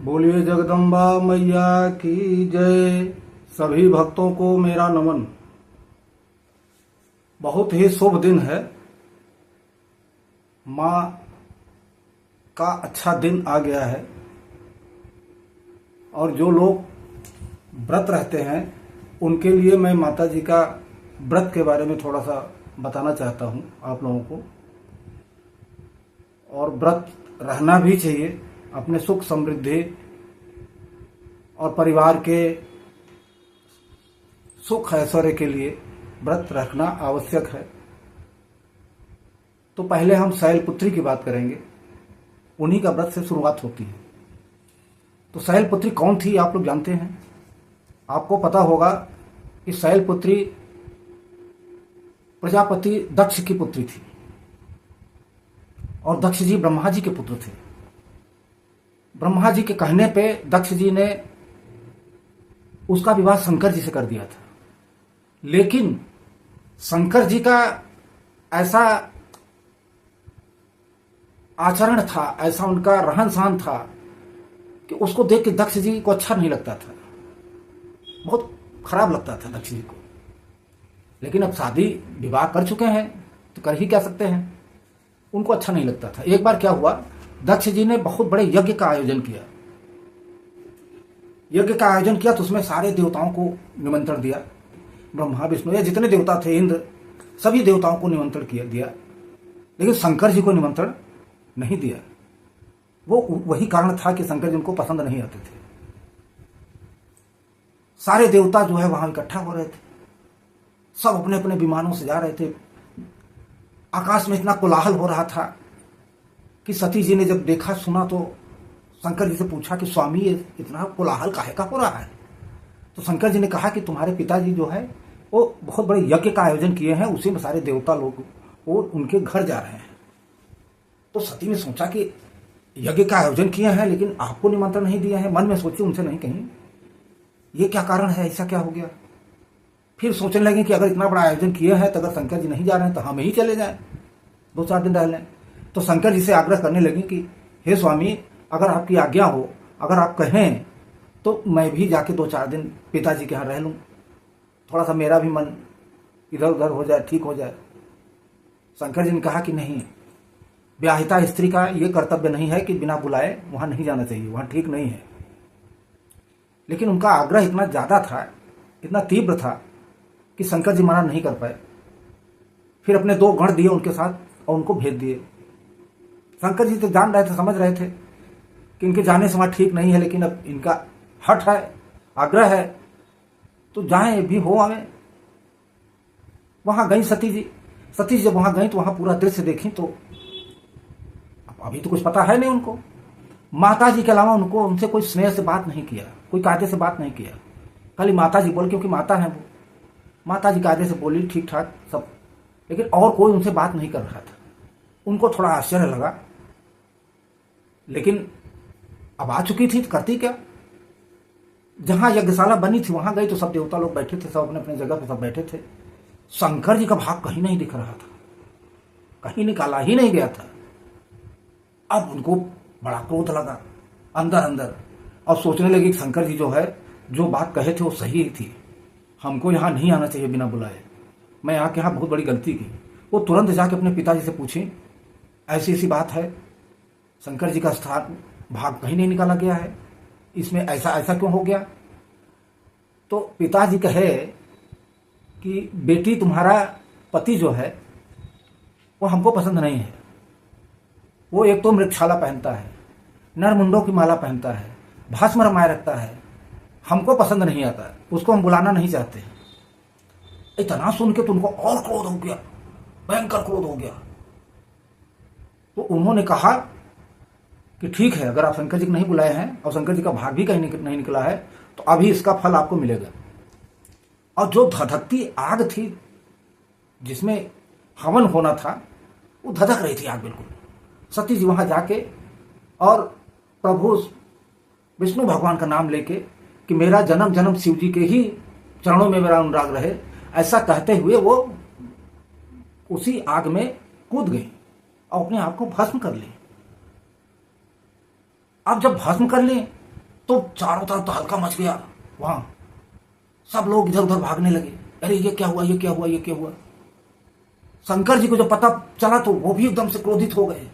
बोलिए जगदम्बा मैया की जय। सभी भक्तों को मेरा नमन। बहुत ही शुभ दिन है। माँ का अच्छा दिन आ गया है और जो लोग व्रत रहते हैं उनके लिए मैं माता जी का व्रत के बारे में थोड़ा सा बताना चाहता हूँ आप लोगों को। और व्रत रहना भी चाहिए अपने सुख समृद्धि और परिवार के सुख ऐश्वर्य के लिए व्रत रखना आवश्यक है। तो पहले हम शैलपुत्री की बात करेंगे। उन्हीं का व्रत से शुरुआत होती है। तो शैलपुत्री कौन थी आप लोग जानते हैं? आपको पता होगा कि शैलपुत्री प्रजापति दक्ष की पुत्री थी और दक्ष जी ब्रह्मा जी के पुत्र थे। ब्रह्मा जी के कहने पे दक्ष जी ने उसका विवाह शंकर जी से कर दिया था। लेकिन शंकर जी का ऐसा आचरण था, ऐसा उनका रहन सहन था कि उसको देख के दक्ष जी को अच्छा नहीं लगता था, बहुत खराब लगता था दक्ष जी को। लेकिन अब शादी विवाह कर चुके हैं तो कर ही क्या सकते हैं, उनको अच्छा नहीं लगता था। एक बार क्या हुआ, दक्ष जी ने बहुत बड़े यज्ञ का आयोजन किया। यज्ञ का आयोजन किया तो उसमें सारे देवताओं को निमंत्रण दिया। ब्रह्मा विष्णु या जितने देवता थे, इंद्र, सभी देवताओं को निमंत्रण दिया। लेकिन शंकर जी को निमंत्रण नहीं दिया। वो वही कारण था कि शंकर जी उनको पसंद नहीं आते थे। सारे देवता जो है वहां इकट्ठा हो रहे थे, सब अपने अपने विमानों से जा रहे थे। आकाश में इतना कोलाहल हो रहा था कि सती जी ने जब देखा सुना तो शंकर जी से पूछा कि स्वामी ये इतना कोलाहल काहे का हो रहा है? तो शंकर जी ने कहा कि तुम्हारे पिताजी जो है वो बहुत बड़े यज्ञ का आयोजन किए हैं, उसी में सारे देवता लोग वो उनके घर जा रहे हैं। तो सती ने सोचा कि यज्ञ का आयोजन किए हैं लेकिन आपको निमंत्रण नहीं दिया है। मन में सोची, उनसे नहीं कहीं ये क्या कारण है, ऐसा क्या हो गया? फिर सोचने लगे कि अगर इतना बड़ा आयोजन किए हैं तो अगर शंकर जी नहीं जा रहे हैं तो हम ही चले जाएं, 2-4 दिन रह लें। तो शंकर जी से आग्रह करने लगे कि हे स्वामी, अगर आपकी आज्ञा हो, अगर आप कहें तो मैं भी जाके 2-4 दिन पिताजी के यहाँ रह लूँ, थोड़ा सा मेरा भी मन इधर उधर हो जाए, ठीक हो जाए। शंकर जी ने कहा कि नहीं, विवाहिता स्त्री का ये कर्तव्य नहीं है कि बिना बुलाए वहाँ नहीं जाना चाहिए, वहाँ ठीक नहीं है। लेकिन उनका आग्रह इतना ज़्यादा था, इतना तीव्र था कि शंकर जी मना नहीं कर पाए। फिर अपने 2 गण दिए उनके साथ और उनको भेज दिए। शंकर जी तो जान रहे थे, समझ रहे थे कि इनके जाने से वहाँ ठीक नहीं है, लेकिन अब इनका हठ है, आग्रह है, तो जाएं भी हो आवे। वहां गई सती जी। सती जी जब वहां गई तो वहां पूरा दृश्य देखी तो अभी तो कुछ पता है नहीं उनको। माता जी के अलावा उनको उनसे कोई स्नेह से बात नहीं किया, कोई कायदे से बात नहीं किया। खाली माता जी बोल, क्योंकि माता है वो, माता जी कायदे से बोली, ठीक ठाक सब, लेकिन और कोई उनसे बात नहीं कर रहा था। उनको थोड़ा आश्चर्य लगा, लेकिन अब आ चुकी थी तो करती क्या। जहां यज्ञशाला बनी थी वहां गई तो सब देवता लोग बैठे थे, सब अपने अपने जगह पर सब बैठे थे। शंकर जी का भाग कहीं नहीं दिख रहा था, कहीं निकाला ही नहीं गया था। अब उनको बड़ा क्रोध लगा अंदर अंदर और सोचने लगे कि शंकर जी जो है, जो बात कहे थे वो सही थी, हमको यहाँ नहीं आना चाहिए बिना बुलाए, मैं आके यहाँ बहुत बड़ी गलती की। वो तुरंत जाके अपने पिताजी से पूछी, ऐसी ऐसी बात है, शंकर जी का स्थान भाग कहीं नहीं निकाला गया है, इसमें ऐसा ऐसा क्यों हो गया? तो पिताजी कहे कि बेटी, तुम्हारा पति जो है वो हमको पसंद नहीं है। वो एक तो मृगशाला पहनता है, नरमुंडों की माला पहनता है, भस्म रमाए रखता है, हमको पसंद नहीं आता, उसको हम बुलाना नहीं चाहते। इतना सुन के तो उनको और क्रोध हो गया, भयंकर क्रोध हो गया। तो उन्होंने कहा कि ठीक है, अगर आप शंकर जी को नहीं बुलाए हैं और शंकर जी का भाग भी कहीं नहीं निकला है तो अभी इसका फल आपको मिलेगा। और जो धधकती आग थी जिसमें हवन होना था, वो धधक रही थी आग बिल्कुल। सती जी वहां जाके और प्रभु विष्णु भगवान का नाम लेके कि मेरा जन्म जन्म शिव जी के ही चरणों में मेरा अनुराग रहे, ऐसा कहते हुए वो उसी आग में कूद गई और अपने आप को भस्म कर ली। अब जब भस्म कर ली तो चारों तरफ तो हल्का मच गया वहां, सब लोग इधर उधर भागने लगे, अरे ये क्या हुआ, ये क्या हुआ, ये क्या हुआ। शंकर जी को जब पता चला तो वो भी एकदम से क्रोधित हो गए,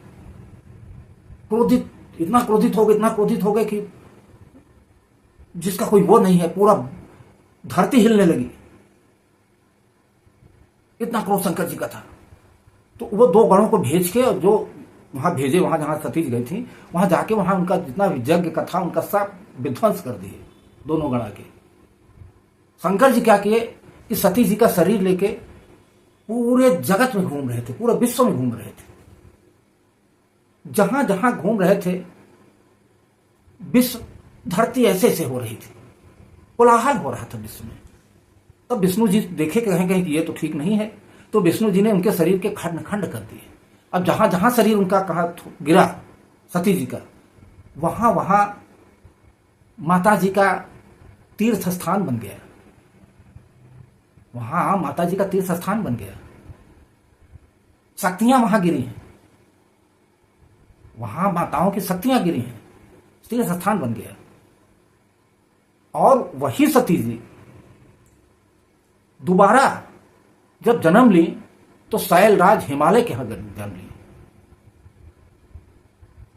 क्रोधित, इतना क्रोधित हो गए, इतना क्रोधित हो गए कि जिसका कोई वो नहीं है, पूरा धरती हिलने लगी, इतना क्रोध शंकर जी का था। तो वो दो गणों को भेज के, जो वहां भेजे, वहां जहां सती गई थी, वहां जाके वहां उनका जितना यज्ञ का था उनका सब विध्वंस कर दिए, दोनों गणा के। शंकर जी क्या किए, इस सती जी का शरीर लेके पूरे जगत में घूम रहे थे, पूरे विश्व में घूम रहे थे। जहां जहां घूम रहे थे, विश्व, धरती ऐसे ऐसे हो रही थी, कोलाहल हो रहा था विश्व में। तब विष्णु जी देखे कहें कि ये तो ठीक नहीं है, तो विष्णु जी ने उनके शरीर के खंड खंड कर दिए। अब जहां जहां शरीर उनका कहा गिरा, सती जी का, वहां वहां माता जी का तीर्थ स्थान बन गया, वहां माता जी का तीर्थ स्थान बन गया। शक्तियां वहां गिरी हैं, वहां माताओं की शक्तियां गिरी हैं, तीर्थ स्थान बन गया। और वही सती जी दोबारा जब जन्म ली तो शैलराज हिमालय के यहां जन्म ली,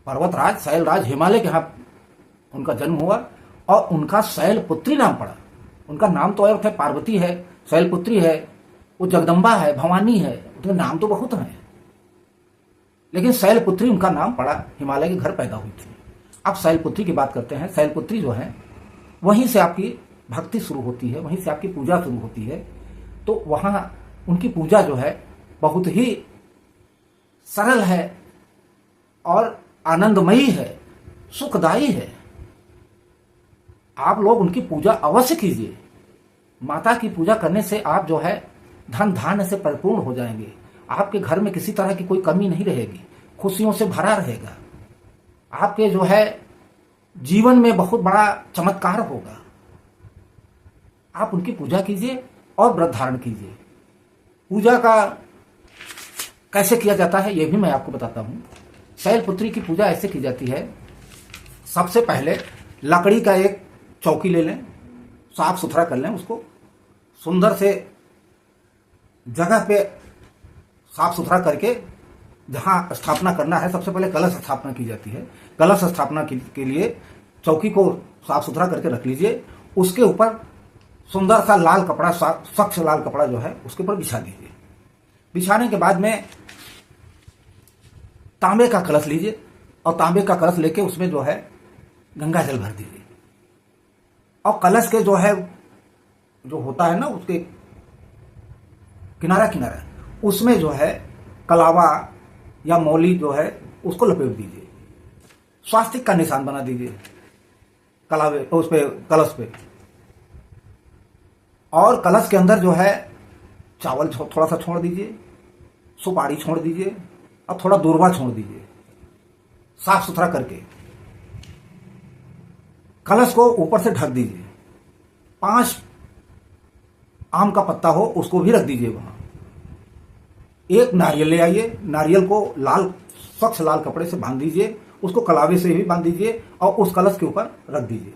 पर्वतराज शैलराज हिमालय के यहां उनका जन्म हुआ, और उनका शैलपुत्री नाम पड़ा। उनका नाम तो और थे, पार्वती है, शैलपुत्री है, वो जगदम्बा है, भवानी है, उनके नाम तो बहुत हैं, लेकिन शैलपुत्री उनका नाम पड़ा, हिमालय के घर पैदा हुई थी। अब शैलपुत्री की बात करते हैं। शैलपुत्री जो है, वहीं से आपकी भक्ति शुरू होती है, वहीं से आपकी पूजा शुरू होती है। तो वहां उनकी पूजा जो है बहुत ही सरल है और आनंदमयी है, सुखदायी है। आप लोग उनकी पूजा अवश्य कीजिए। माता की पूजा करने से आप जो है धन धान्य से परिपूर्ण हो जाएंगे, आपके घर में किसी तरह की कोई कमी नहीं रहेगी, खुशियों से भरा रहेगा, आपके जो है जीवन में बहुत बड़ा चमत्कार होगा। आप उनकी पूजा कीजिए और व्रत धारण कीजिए। पूजा का कैसे किया जाता है यह भी मैं आपको बताता हूं। शैलपुत्री की पूजा ऐसे की जाती है, सबसे पहले लकड़ी का एक चौकी ले लें, साफ सुथरा कर लें उसको, सुंदर से जगह पे साफ सुथरा करके जहां स्थापना करना है, सबसे पहले कलश स्थापना की जाती है। कलश स्थापना के लिए चौकी को साफ सुथरा करके रख लीजिए, उसके ऊपर सुंदर सा लाल कपड़ा, स्वच्छ लाल कपड़ा जो है उसके ऊपर बिछा दीजिए। बिछाने के बाद में तांबे का कलश लीजिए, और तांबे का कलश लेके उसमें जो है गंगा जल भर दीजिए, और कलश के जो है, जो होता है ना उसके किनारा किनारा, उसमें जो है कलावा या मौली जो है उसको लपेट दीजिए, स्वास्तिक का निशान बना दीजिए कलावे, उस पे, कलश पे। और कलश के अंदर जो है चावल थोड़ा सा छोड़ दीजिए, सुपारी छोड़ दीजिए, और थोड़ा दूर्वा छोड़ दीजिए, साफ सुथरा करके। कलश को ऊपर से ढक दीजिए। 5 आम का पत्ता हो उसको भी रख दीजिए वहां। एक नारियल ले आइए, नारियल को लाल, स्वच्छ लाल कपड़े से बांध दीजिए, उसको कलावे से भी बांध दीजिए, और उस कलश के ऊपर रख दीजिए।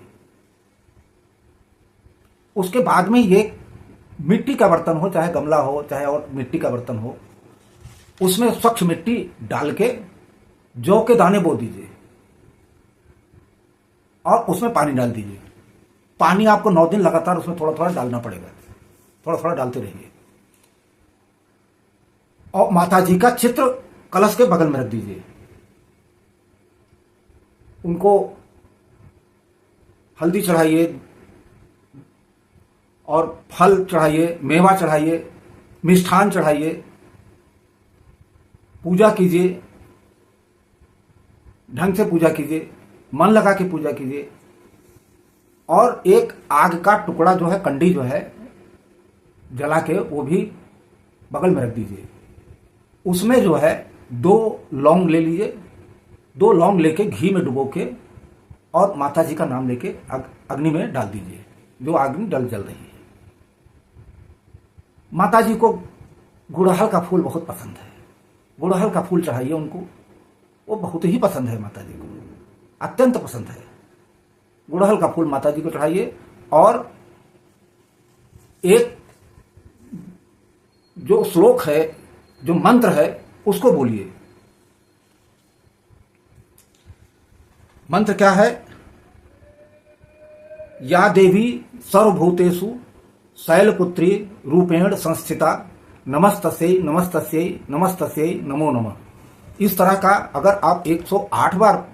उसके बाद में ये मिट्टी का बर्तन हो, चाहे गमला हो, चाहे और मिट्टी का बर्तन हो, उसमें स्वच्छ मिट्टी डाल के जौ के दाने बो दीजिए, और उसमें पानी डाल दीजिए। पानी आपको 9 दिन लगातार उसमें थोड़ा थोड़ा डालना पड़ेगा, थोड़ा थोड़ा डालते रहिए। और माता जी का चित्र कलश के बगल में रख दीजिए। उनको हल्दी चढ़ाइए, और फल चढ़ाइए, मेवा चढ़ाइए, मिष्ठान चढ़ाइए, पूजा कीजिए, ढंग से पूजा कीजिए, मन लगा के पूजा कीजिए। और एक आग का टुकड़ा जो है, कंडी जो है जला के, वो भी बगल में रख दीजिए। उसमें जो है 2 लौंग ले लीजिए, 2 लौंग लेके घी में डुबो के, और माता जी का नाम लेके अग्नि में डाल दीजिए, जो अग्नि जल रही है। माता जी को गुड़हल का फूल बहुत पसंद है, गुड़हल का फूल चढ़ाइए उनको, वो बहुत ही पसंद है, माता जी को अत्यंत पसंद है। गुड़हल का फूल माता जी को चढ़ाइए और एक जो श्लोक है, जो मंत्र है, उसको बोलिए। मंत्र क्या है? या देवी सर्वभूतेषु शैलपुत्री रूपेण संस्थिता नमस्तस्यै नमस्तस्यै नमस्तस्यै नमो नमः। इस तरह का अगर आप 108 बार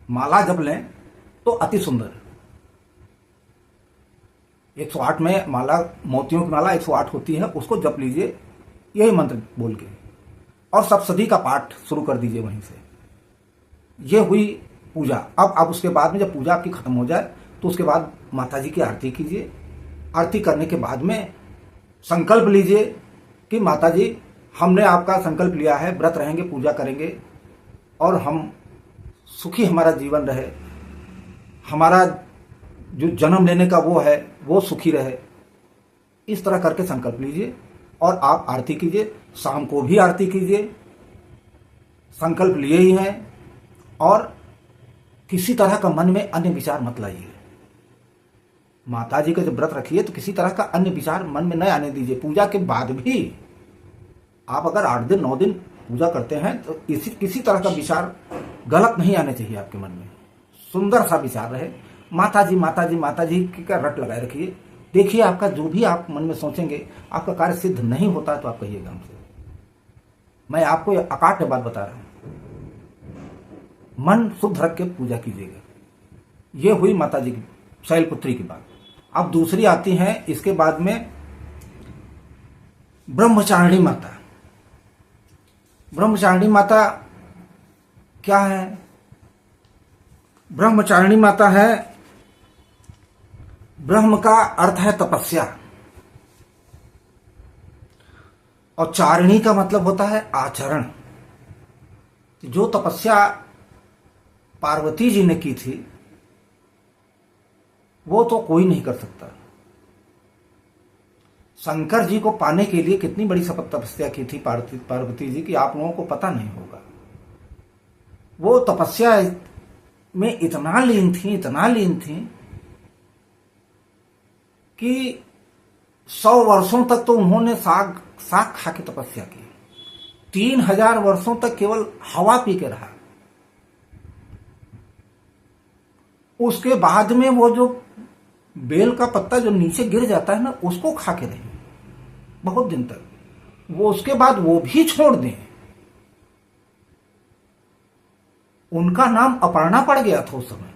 माला जप लें तो अति सुंदर। 108 में माला, मोतियों की माला 108 होती है, उसको जप लीजिए यही मंत्र बोल के, और सप्तशती का पाठ शुरू कर दीजिए वहीं से। ये हुई पूजा। अब उसके बाद में जब पूजा आपकी खत्म हो जाए तो उसके बाद माता जी की आरती कीजिए। आरती करने के बाद में संकल्प लीजिए कि माता जी, हमने आपका संकल्प लिया है, व्रत रहेंगे, पूजा करेंगे और हम सुखी हमारा जीवन रहे, हमारा जो जन्म लेने का वो है वो सुखी रहे। इस तरह करके संकल्प लीजिए और आप आरती कीजिए। शाम को भी आरती कीजिए, संकल्प लिए ही हैं, और किसी तरह का मन में अन्य विचार मत लाइए। माता जी का जब व्रत रखिए तो किसी तरह का अन्य विचार मन में न आने दीजिए। पूजा के बाद भी आप अगर 8 दिन 9 दिन पूजा करते हैं तो किसी तरह का विचार गलत नहीं आने चाहिए आपके मन में। सुंदर सा विचार रहे, माता जी माता जी माता जी का रट लगाए रखिए। देखिए आपका जो भी आप मन में सोचेंगे, आपका कार्य सिद्ध नहीं होता तो आप कहिएगा हमसे। मैं आपको अकाट्य बात बता रहा हूं, मन शुद्ध रख के पूजा कीजिएगा। ये हुई माता जी की, शैलपुत्री की बात। अब दूसरी आती है इसके बाद में ब्रह्मचारिणी माता। ब्रह्मचारिणी माता क्या है? ब्रह्मचारिणी माता है, ब्रह्म का अर्थ है तपस्या, और चारिणी का मतलब होता है आचरण। जो तपस्या पार्वती जी ने की थी वो तो कोई नहीं कर सकता। शंकर जी को पाने के लिए कितनी बड़ी तपस्या की थी पार्वती जी की, आप लोगों को पता नहीं होगा। वो तपस्या में इतना लीन थी कि 100 वर्षों तक तो उन्होंने साग खा के तपस्या की। 3000 वर्षों तक केवल हवा पी के रहा। उसके बाद में वो जो बेल का पत्ता जो नीचे गिर जाता है ना, उसको खा के रही बहुत दिन तक। वो उसके बाद वो भी छोड़ दें। उनका नाम अपर्णा पड़ गया था उस समय,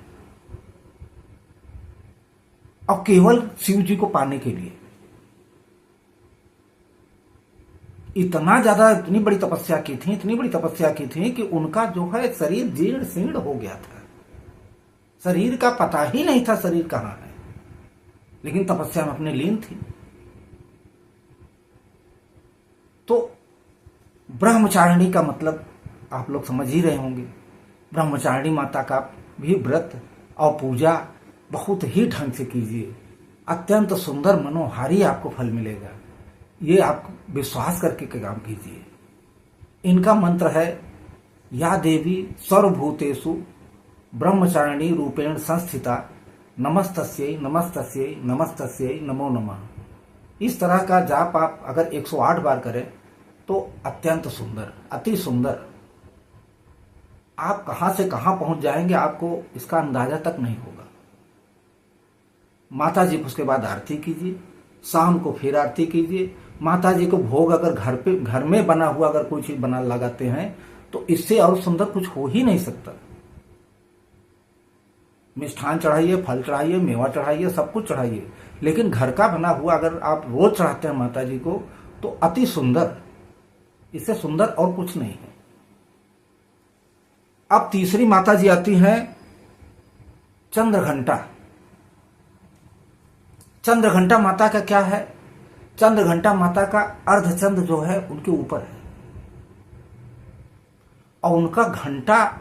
और केवल शिव जी को पाने के लिए। इतनी बड़ी तपस्या की थी कि उनका जो है शरीर जीर्ण शीर्ण हो गया था। शरीर का पता ही नहीं था शरीर कहां है, लेकिन तपस्या में अपने लीन थी। तो ब्रह्मचारिणी का मतलब आप लोग समझ ही रहे होंगे। ब्रह्मचारिणी माता का भी व्रत और पूजा बहुत ही ढंग से कीजिए, अत्यंत सुंदर मनोहारी आपको फल मिलेगा। ये आप विश्वास करके काम कीजिए। इनका मंत्र है, या देवी सर्वभूतेषु ब्रह्मचारिणी रूपेण संस्थिता नमस्तस्यै नमस्तस्यै नमस्तस्यै नमो नमः। इस तरह का जाप आप अगर 108 बार करें तो अत्यंत सुंदर, अति सुंदर, आप कहां से कहां पहुंच जाएंगे आपको इसका अंदाजा तक नहीं होगा। माता जी को उसके बाद आरती कीजिए, शाम को फिर आरती कीजिए। माता जी को भोग अगर घर में बना हुआ अगर कोई चीज बना लगाते हैं तो इससे और सुंदर कुछ हो ही नहीं सकता। मिष्ठान चढ़ाइए, फल चढ़ाइए, मेवा चढ़ाइए, सब कुछ चढ़ाइए, लेकिन घर का बना हुआ अगर आप रोज चढ़ाते हैं माता जी को तो अति सुंदर, इससे सुंदर और कुछ नहीं है। अब तीसरी माता जी आती हैं चंद्रघंटा। चंद्रघंटा माता का क्या है? चंद्रघंटा माता का अर्धचंद्र जो है उनके ऊपर है, और उनका घंटा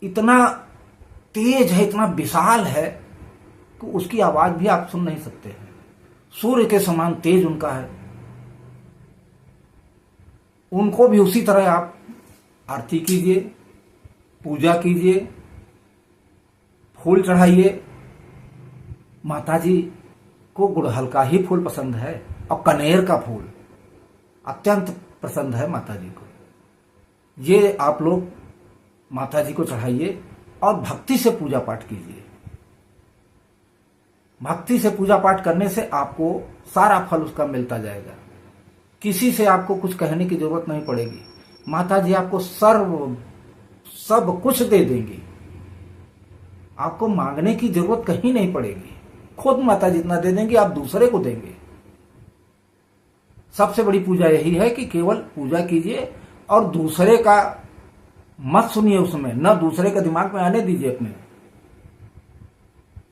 इतना तेज है, इतना विशाल है कि उसकी आवाज भी आप सुन नहीं सकते हैं। सूर्य के समान तेज उनका है। उनको भी उसी तरह आप आरती कीजिए, पूजा कीजिए, फूल चढ़ाइए। माता जी को गुड़हल का ही फूल पसंद है और कनेर का फूल अत्यंत पसंद है माता जी को। ये आप लोग माता जी को चढ़ाइए और भक्ति से पूजा पाठ कीजिए। भक्ति से पूजा पाठ करने से आपको सारा फल उसका मिलता जाएगा। किसी से आपको कुछ कहने की जरूरत नहीं पड़ेगी। माता जी आपको सब कुछ दे देंगी। आपको मांगने की जरूरत कहीं नहीं पड़ेगी। खुद माता जी जितना दे देंगी, आप दूसरे को देंगे। सबसे बड़ी पूजा यही है कि केवल पूजा कीजिए और दूसरे का मत सुनिए, उसमें न दूसरे का दिमाग में आने दीजिए। अपने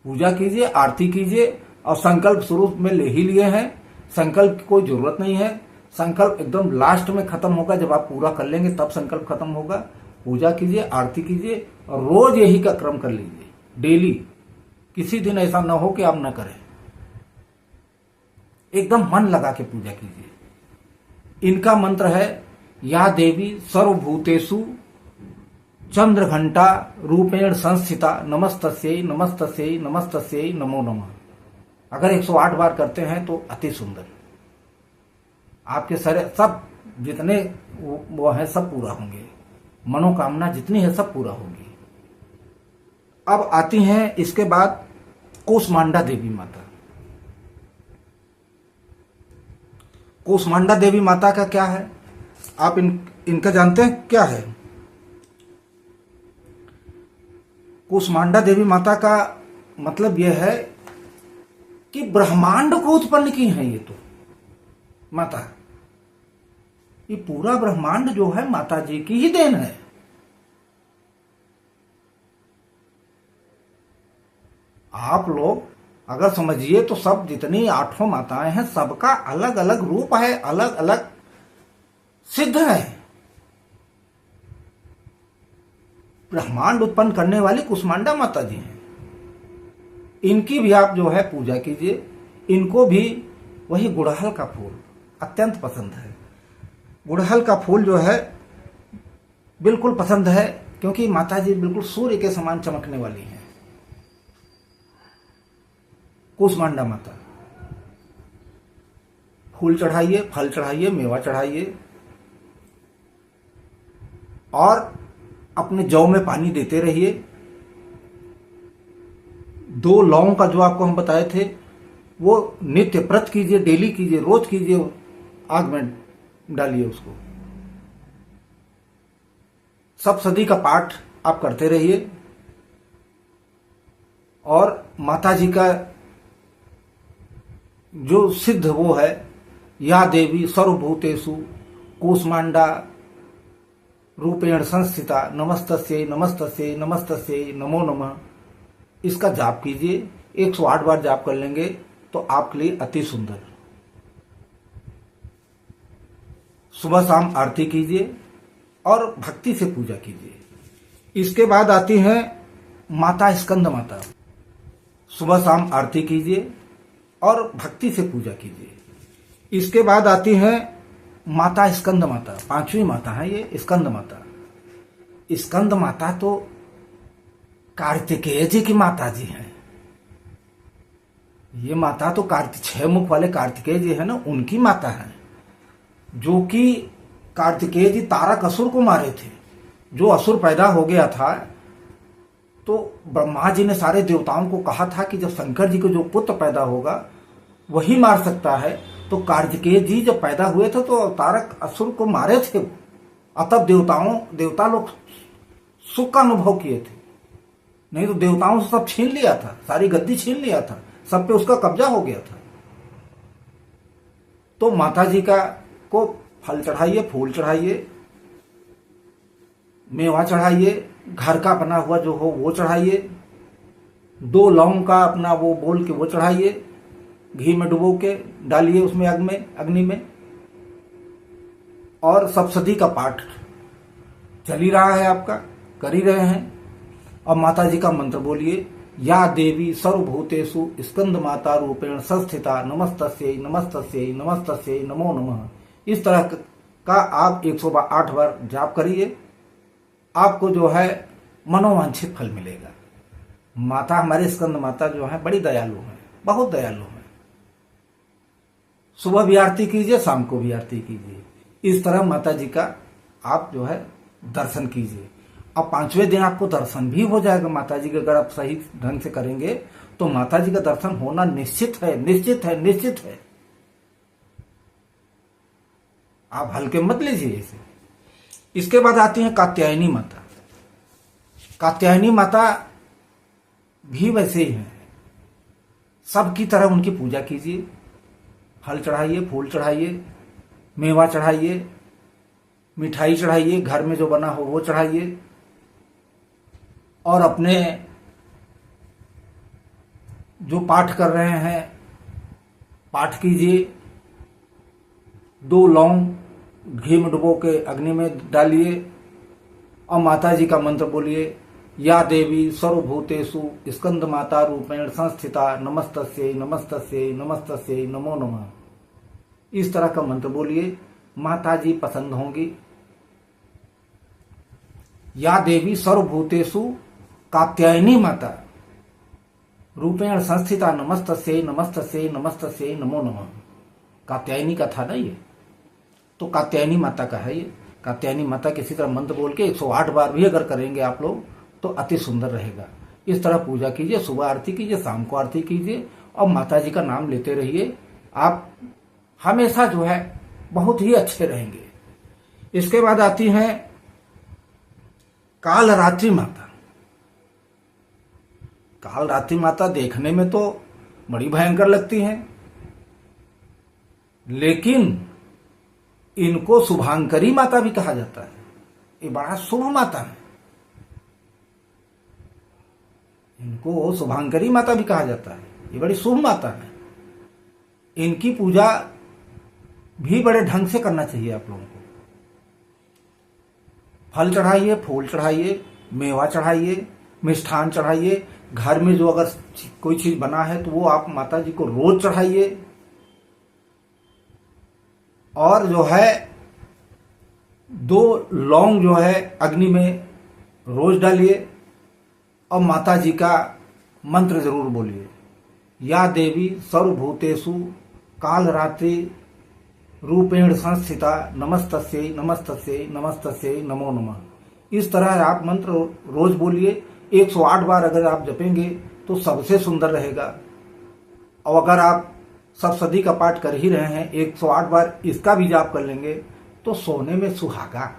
पूजा कीजिए, आरती कीजिए और संकल्प शुरू में ले ही लिए हैं। संकल्प की कोई जरूरत नहीं है। संकल्प एकदम लास्ट में खत्म होगा, जब आप पूरा कर लेंगे तब संकल्प खत्म होगा। पूजा कीजिए, आरती कीजिए और रोज यही का क्रम कर लीजिए, डेली। किसी दिन ऐसा ना हो कि आप न करें। एकदम मन लगा के पूजा कीजिए। इनका मंत्र है, या देवी सर्वभूतेषु चंद्र घंटा रूपेण संस्थिता नमस्तस्यै नमस्तस्यै नमस्तस्यै नमो नमः। अगर 108 बार करते हैं तो अति सुंदर, आपके सारे सब जितने वो हैं सब पूरा होंगे। मनोकामना जितनी है सब पूरा होगी। अब आती हैं इसके बाद कूष्मांडा देवी माता। कूष्मांडा देवी माता का क्या है, आप इनका जानते हैं क्या है? कूष्मांडा देवी माता का मतलब यह है कि ब्रह्मांड को उत्पन्न की है ये तो माता। ये पूरा ब्रह्मांड जो है माता जी की ही देन है। आप लोग अगर समझिए तो सब जितनी 8 माताएं हैं सबका अलग अलग रूप है, अलग अलग सिद्ध है। ब्रह्मांड उत्पन्न करने वाली कुष्मांडा माता जी हैं। इनकी भी आप जो है पूजा कीजिए। इनको भी वही गुड़हल का फूल अत्यंत पसंद है। गुड़हल का फूल जो है बिल्कुल पसंद है, क्योंकि माता जी बिल्कुल सूर्य के समान चमकने वाली हैं। कूष्मांडा माता, फूल चढ़ाइए, फल चढ़ाइए, मेवा चढ़ाइए और अपने जौ में पानी देते रहिए। 2 लौंग का जो आपको हम बताए थे वो नित्य व्रत कीजिए, डेली कीजिए, रोज कीजिए, आग में डालिए उसको। सप्तशती का पाठ आप करते रहिए और माता जी का जो सिद्ध वो है, या देवी सर्वभूतेषु कूष्मांडा रूपेण संस्थिता नमस्तस्यै नमस्तस्यै नमस्तस्यै नमो नमः, इसका जाप कीजिए। 108 बार जाप कर लेंगे तो आपके लिए अति सुंदर। सुबह शाम आरती कीजिए और भक्ति से पूजा कीजिए। इसके बाद आती है माता स्कंद माता। सुबह शाम आरती कीजिए और भक्ति से पूजा कीजिए। इसके बाद आती है माता स्कंद माता, 5वीं माता है ये स्कंद माता। स्कंद माता तो कार्तिकेय जी की माता जी हैं। ये माता तो 6 मुख वाले कार्तिकेय जी है ना, उनकी माता है, जो कि कार्तिकेय जी तारकासुर को मारे थे। जो असुर पैदा हो गया था तो ब्रह्मा जी ने सारे देवताओं को कहा था कि जब शंकर जी को जो पुत्र पैदा होगा वही मार सकता है। तो कार्तिकेय जी जब पैदा हुए थे तो तारक असुर को मारे थे, और तब देवता लोग सुख का अनुभव किए थे। नहीं तो देवताओं से सब छीन लिया था, सारी गद्दी छीन लिया था, सब पे उसका कब्जा हो गया था। तो माता जी को फल चढ़ाइए, फूल चढ़ाइए, मेवा चढ़ाइए, घर का बना हुआ जो हो वो चढ़ाइए, 2 लौंग का अपना वो बोल के वो चढ़ाइए, घी में डुबो के डालिए उसमें अग्नि में। और सप्तशती का पाठ चल ही रहा है, आपका कर ही रहे हैं। और माता जी का मंत्र बोलिए, या देवी सर्वभूतेषु स्कंद माता रूपेण संस्थिता नमस्तस्यै नमस्तस्यै नमस्तस्यै नमो नमः। इस तरह का आप 108 बार जाप करिए। आपको जो है मनोवांछित फल मिलेगा। माता हमारे स्कंद माता जो है बड़ी दयालु है, बहुत दयालु है। सुबह भी आरती कीजिए, शाम को भी आरती कीजिए। इस तरह माता जी का आप जो है दर्शन कीजिए। अब 5वें दिन आपको दर्शन भी हो जाएगा माता जी के, अगर आप सही ढंग से करेंगे तो माता जी का दर्शन होना निश्चित है, निश्चित है, निश्चित है। आप हल्के मत लीजिए इसे। इसके बाद आती है कात्यायनी माता। कात्यायनी माता भी वैसे ही है, सबकी तरह उनकी पूजा कीजिए। फल चढ़ाइए, फूल चढ़ाइए, मेवा चढ़ाइए, मिठाई चढ़ाइए, घर में जो बना हो वो चढ़ाइए, और अपने जो पाठ कर रहे हैं पाठ कीजिए। 2 लौंग घी में डुबो के अग्नि में डालिए और माता जी का मंत्र बोलिए, या देवी सर्वभूतेषु स्कंद माता रूपेण संस्थिता नमस्तस्यै नमस्तस्यै नमस्तस्यै नमो नमः। इस तरह का मंत्र बोलिए, माता जी पसंद होंगी। या देवी सर्वभूतेषु कात्यायनी माता रूपेण संस्थिता नमस्तस्यै नमस्तस्यै नमस्तस्यै नमो नमः। कात्यायनी का था ना ये, तो कात्यायनी माता का है ये। कात्यायनी माता के इसी तरह मंत्र बोल के 108 बार भी अगर करेंगे आप लोग तो अति सुंदर रहेगा। इस तरह पूजा कीजिए, सुबह आरती कीजिए, शाम को आरती कीजिए और माता जी का नाम लेते रहिए। आप हमेशा जो है बहुत ही अच्छे रहेंगे। इसके बाद आती है कालरात्रि माता। कालरात्रि माता देखने में तो बड़ी भयंकर लगती हैं, लेकिन इनको शुभांकरी माता भी कहा जाता है। ये बड़ा शुभ माता है, इनको शुभांकरी माता भी कहा जाता है। ये बड़ी शुभ माता है। इनकी पूजा भी बड़े ढंग से करना चाहिए आप लोगों को। फल चढ़ाइए, फूल चढ़ाइए, मेवा चढ़ाइए, मिष्ठान चढ़ाइए। घर में जो अगर कोई चीज बना है तो वो आप माता जी को रोज चढ़ाइए। और जो है 2 लौंग जो है अग्नि में रोज डालिए और माता जी का मंत्र जरूर बोलिए, या देवी सर्वभूतेषु कालरात्रि रूपेण संस्थिता नमस्तस्यै नमस्तस्यै नमस्तस्यै नमो नमः। इस तरह आप मंत्र रोज बोलिए। 108 बार अगर आप जपेंगे तो सबसे सुंदर रहेगा। और अगर आप सप्तशती का पाठ कर ही रहे हैं, 108 बार इसका भी जाप कर लेंगे तो सोने में सुहागा।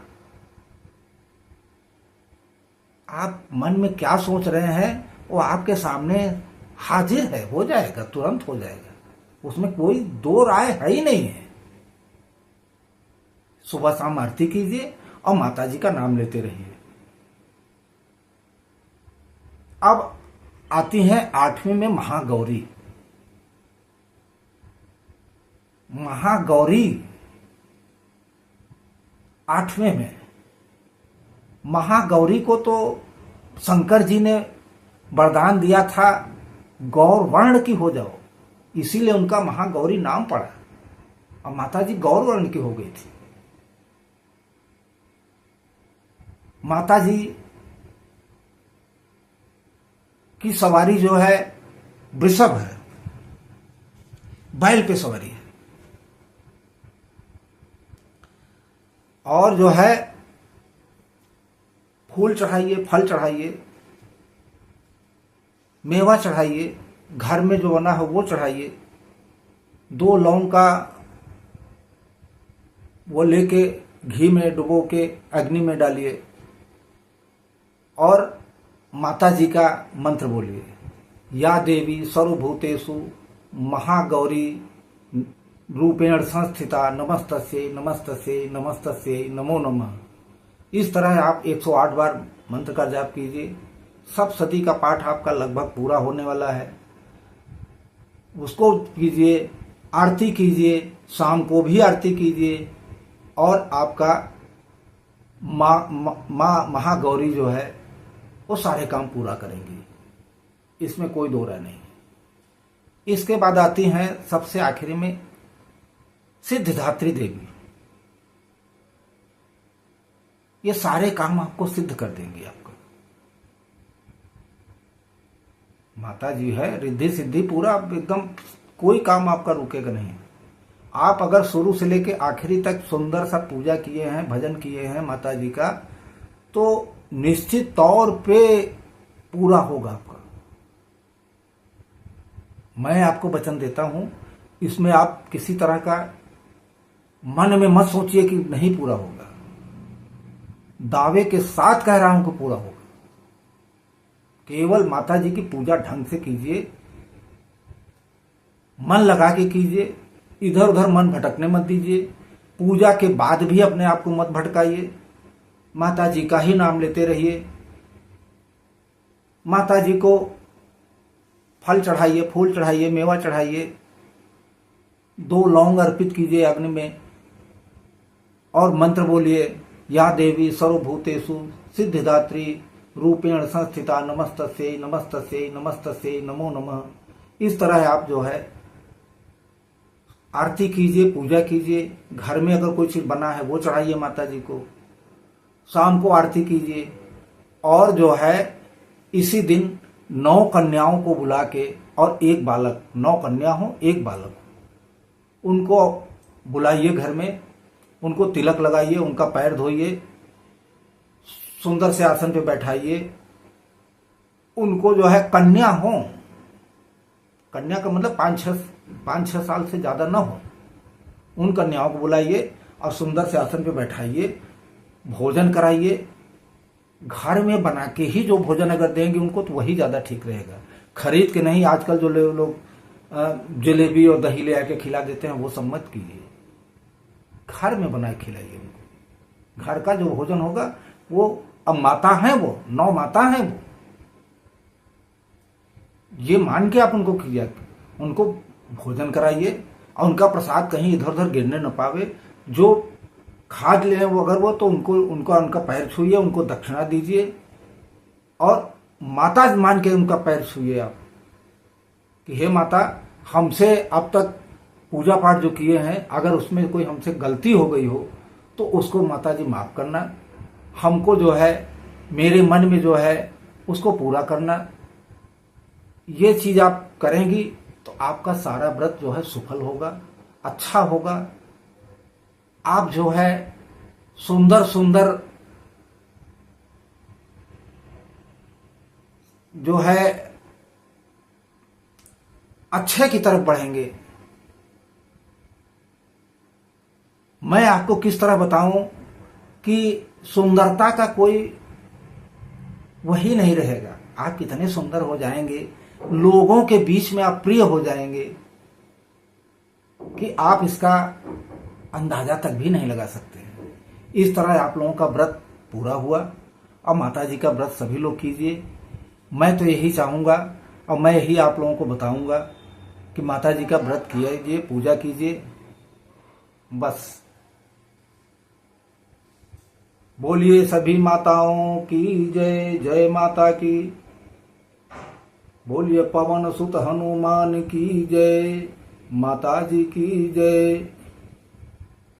आप मन में क्या सोच रहे हैं वो आपके सामने हाजिर है, हो जाएगा, तुरंत हो जाएगा। उसमें कोई 2 राय है ही नहीं है। सुबह शाम आरती कीजिए और माता जी का नाम लेते रहिए। अब आती है 8वीं में महागौरी। महागौरी 8वें में। महागौरी को तो शंकर जी ने वरदान दिया था गौर वर्ण की हो जाओ, इसीलिए उनका महागौरी नाम पड़ा और माता जी गौर वर्ण की हो गई थी। माता जी की सवारी जो है वृषभ है, बैल पे सवारी है। और जो है फूल चढ़ाइए, फल चढ़ाइए, मेवा चढ़ाइए, घर में जो बना हो वो चढ़ाइए। 2 लौंग का वो लेके घी में डुबो के अग्नि में डालिए और माता जी का मंत्र बोलिए, या देवी सर्वभूतेषु महागौरी रूपेण संस्थिता नमस्तस्यै नमस्तस्यै नमस्तस्यै नमो नमः। इस तरह आप 108 बार मंत्र का जाप कीजिए। सप्तशती का पाठ आपका लगभग पूरा होने वाला है, उसको कीजिए। आरती कीजिए, शाम को भी आरती कीजिए और आपका माँ महागौरी जो है वो सारे काम पूरा करेंगी, इसमें कोई 2 राय नहीं। इसके बाद आती हैं सबसे आखिरी में सिद्धिदात्री देवी। ये सारे काम आपको सिद्ध कर देंगे। आपको माता जी है, रिद्धि सिद्धि पूरा एकदम, कोई काम आपका रुकेगा नहीं। आप अगर शुरू से लेके आखिरी तक सुंदर सा पूजा किए हैं, भजन किए हैं माता जी का, तो निश्चित तौर पे पूरा होगा आपका। मैं आपको वचन देता हूं, इसमें आप किसी तरह का मन में मत सोचिए कि नहीं पूरा होगा। दावे के साथ कह रहा हूं कि पूरा होगा। केवल माता जी की पूजा ढंग से कीजिए, मन लगा के कीजिए, इधर उधर मन भटकने मत दीजिए। पूजा के बाद भी अपने आप को मत भटकाइए, माता जी का ही नाम लेते रहिए। माता जी को फल चढ़ाइए, फूल चढ़ाइए, मेवा चढ़ाइए, 2 लौंग अर्पित कीजिए अग्नि में, और मंत्र बोलिए, या देवी सर्वभूतेषु सिद्धिदात्री रूपेण संस्थिता नमस्तस्यै नमस्तस्यै नमस्तस्यै नमो नमः। इस तरह आप जो है आरती कीजिए, पूजा कीजिए। घर में अगर कोई चीज बना है वो चढ़ाइए माता जी को। शाम को आरती कीजिए, और जो है इसी दिन 9 कन्याओं को बुला के, और 1 बालक, 9 कन्या हो 1 बालक, उनको बुलाइए घर में, उनको तिलक लगाइए, उनका पैर धोइए, सुंदर से आसन पे बैठाइए। उनको जो है कन्या हो, कन्या का मतलब 5-6 साल से ज्यादा ना हो, उन कन्याओं को बुलाइए और सुंदर से आसन पे बैठाइए, भोजन कराइए। घर में बना के ही जो भोजन अगर देंगे उनको, तो वही ज्यादा ठीक रहेगा। खरीद के नहीं, आजकल जो लोग जलेबी और दही ले आके खिला देते हैं, वो सब मत कीजिए। घर में बना के खिलाइए उनको। घर का जो भोजन होगा वो, अब माता है वो, 9 माता है वो, ये मान के आप उनको किया, उनको भोजन कराइए, और उनका प्रसाद कहीं इधर उधर गिरने न पावे। जो खा ले वो अगर वो, तो उनका पैर छूइए, उनको दक्षिणा दीजिए, और माता मान के उनका पैर छूइए आप कि हे माता, हमसे अब तक पूजा पाठ जो किए हैं, अगर उसमें कोई हमसे गलती हो गई हो तो उसको माता जी माफ करना, हमको जो है मेरे मन में जो है उसको पूरा करना। ये चीज आप करेंगी तो आपका सारा व्रत जो है सफल होगा, अच्छा होगा। आप जो है सुंदर सुंदर जो है अच्छे की तरफ बढ़ेंगे। मैं आपको किस तरह बताऊं कि सुंदरता का कोई वही नहीं रहेगा। आप कितने सुंदर हो जाएंगे, लोगों के बीच में आप प्रिय हो जाएंगे कि आप इसका अंदाजा तक भी नहीं लगा सकते। इस तरह आप लोगों का व्रत पूरा हुआ, और माता जी का व्रत सभी लोग कीजिए। मैं तो यही चाहूंगा, और मैं यही आप लोगों को बताऊंगा कि माता जी का व्रत कीजिए, पूजा कीजिए। बस बोलिए सभी माताओं की जय, जय माता की। बोलिए पवन सुत हनुमान की जय, माता जी की जय।